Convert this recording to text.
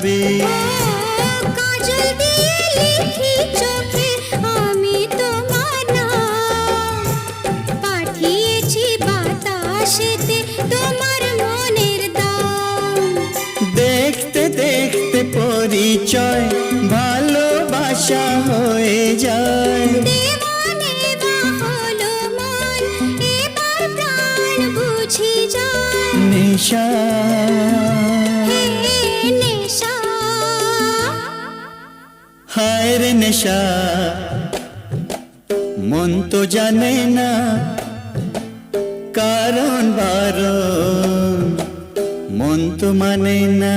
যাবে। কাজল দিয়ে লিখি চোখে আমি তোমার নাম, পাঠিয়েছি বাতাসেতে তোমার মনের দাম। দেখতে দেখতে পরিচয় ভালোবাসা হয়ে যায়। দেওয়ানে বা হলো মন, এবার প্রাণ বুঝি যায়। নেশা হে নেশা, হায় রে নেশা, মন তো জানে না কারণ বারণ, মন তো মানে না।